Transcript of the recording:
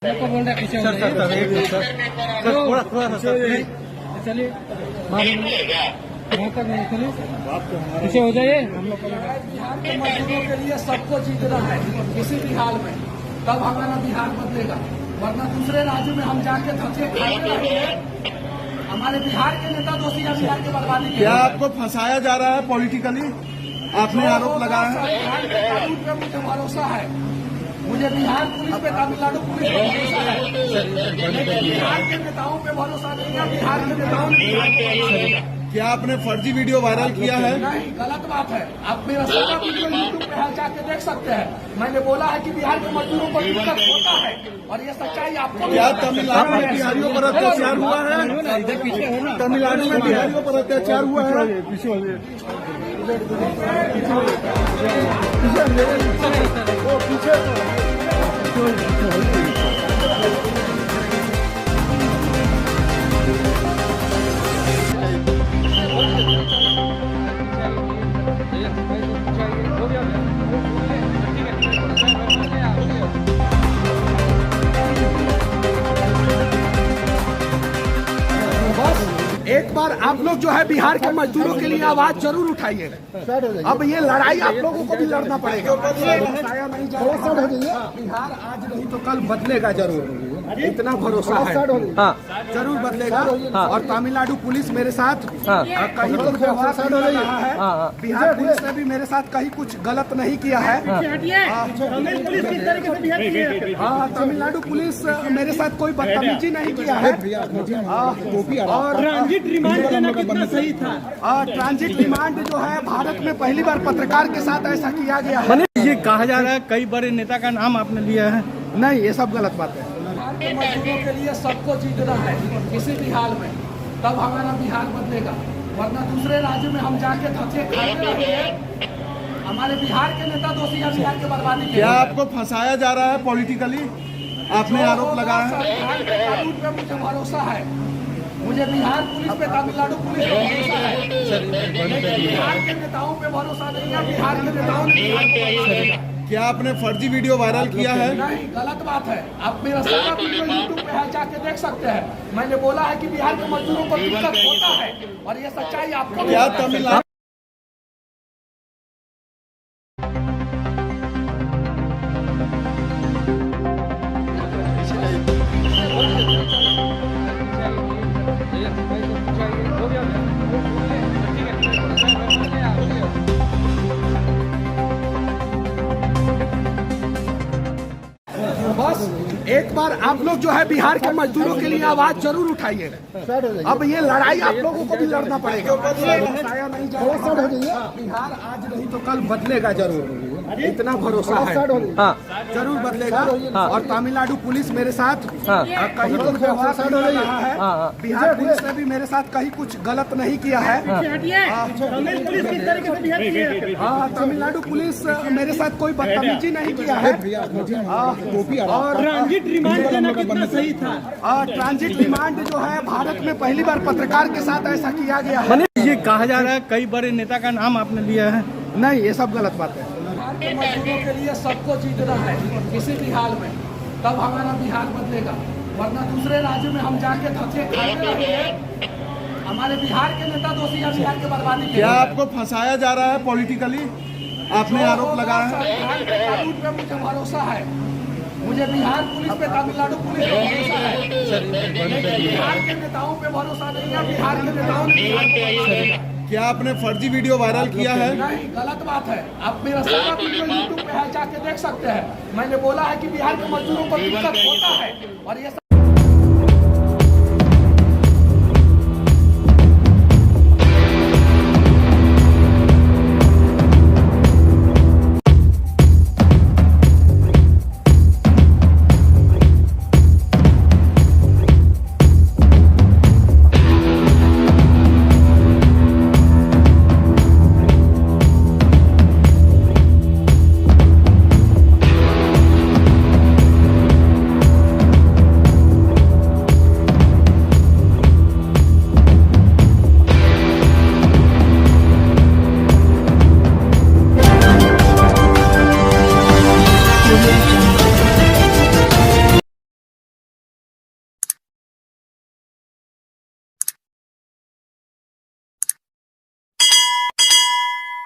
को बोल रहा है पीछे हो जाइए। सर थोड़ा चलिए वहाँ तक नहीं चलिए, पीछे हो जाइए। हम लोग बिहार के मजदूरों के लिए सबको जीतना है किसी भी हाल में, तब हमारा बिहार बदलेगा। वरना दूसरे राज्यों में हम जाके धक्के खाते रहेंगे। हमारे बिहार के नेता दोषी या बिहार की बर्बादी क्या आपको फंसाया जा रहा है पॉलिटिकली? आपने आरोप लगाया है। बिहार के कानून पे मुझे भरोसा है, मुझे बिहार पुलिस पे, तमिलनाडु पुलिस पे भरोसा है, लेकिन बिहार के नेताओं पे भरोसा नहीं है। बिहार के नेताओं ने बिहार को भरोसा दिया। क्या आपने फर्जी वीडियो वायरल किया है? नहीं, गलत बात है। आप मेरा सारा वीडियो यूट्यूब पे है, जाके देख सकते हैं। मैंने बोला है कि बिहार के मजदूरों को दिक्कत होता है और ये सच्चाई आपको भी। क्या तमिलनाडु में बिहारियों पर अत्याचार हुआ है? इधर पीछे हो ना। तमिलनाडु में बिहारियों पर अत्याचार हुआ है? एक बार आप लोग जो है बिहार के मजदूरों के लिए आवाज जरूर उठाइए। अब ये लड़ाई आप लोगों को भी लड़ना पड़ेगा। बिहार आज नहीं तो कल बदलेगा जरूर, इतना भरोसा है। जरूर बदलेगा। और तमिलनाडु पुलिस मेरे साथ कहीं कुछ व्यवहार कर रहा है। बिहार पुलिस ने भी मेरे साथ कहीं कुछ गलत नहीं किया है। तमिलनाडु पुलिस मेरे साथ कोई बदतमीजी नहीं किया है। और ट्रांजिट रिमांड देना कितना सही था? ट्रांजिट रिमांड जो है भारत में पहली बार पत्रकार के साथ ऐसा किया गया है। ये कहा जा रहा है कई बड़े नेता का नाम आपने लिया है। नहीं, ये सब गलत बात है। बिहार के मजदूरों के लिए सबको जीतना है किसी भी हाल में, तब हमारा बिहार बदलेगा। वरना दूसरे राज्यों में हम जाके धक्के खाते रहेंगे। हमारे बिहार के नेता दोषी या बिहार की बर्बादी। क्या आपको फंसाया जा रहा है पॉलिटिकली? आपने आरोप लगाया है। बिहार के कानून पे मुझे भरोसा है, मुझे बिहार पुलिस पे, तमिलनाडु पुलिस पे भरोसा है, लेकिन बिहार के नेताओं पे भरोसा नहीं है। बिहार के नेताओं ने बिहार को भरोसा दिया। क्या आपने फर्जी वीडियो वायरल किया है? नहीं, गलत बात है। आप मेरा सारा वीडियो यूट्यूब पे है, जाके देख सकते हैं। मैंने बोला है कि बिहार के मजदूरों को दिक्कत होता है और ये सच्चाई आपको भी। क्या तमिलनाडु बस एक बार आप लोग जो है बिहार के मजदूरों के लिए आवाज जरूर उठाइए। अब ये लड़ाई आप लोगों को भी लड़ना पड़ेगा। बिहार आज नहीं तो कल बदलेगा जरूर, इतना भरोसा है। जरूर बदलेगा। और तमिलनाडु पुलिस मेरे साथ कहीं कुछ व्यवहार कर रहा है। बिहार पुलिस ने भी मेरे साथ कहीं कुछ गलत नहीं किया है। तमिलनाडु पुलिस मेरे साथ कोई बदतमीजी नहीं किया है। और ट्रांजिट रिमांड देना कितना सही था? ट्रांजिट रिमांड जो है भारत में पहली बार पत्रकार के साथ ऐसा किया गया है। ये कहा जा रहा है कई बड़े नेता का नाम आपने लिया है। नहीं, ये सब गलत बात है। बिहार के मजदूरों के लिए सबको जीतना है किसी भी हाल में, तब हमारा बिहार बदलेगा। वरना दूसरे राज्यों में हम जाके धक्के खाते रहेंगे। हमारे बिहार के नेता दोषी या बिहार की बर्बादी। क्या आपको फंसाया जा रहा है पॉलिटिकली? आपने आरोप लगाया है। बिहार के कानून पे मुझे भरोसा है, मुझे बिहार पुलिस पे, तमिलनाडु पुलिस पे भरोसा है, लेकिन बिहार के नेताओं पे भरोसा नहीं है। बिहार के नेताओं ने बिहार को भरोसा दिया। क्या आपने फर्जी वीडियो वायरल किया है? नहीं, गलत बात है। आप मेरा सारा वीडियो यूट्यूब पे है, जाके देख सकते हैं। मैंने बोला है कि बिहार के मजदूरों को दिक्कत होता है और ये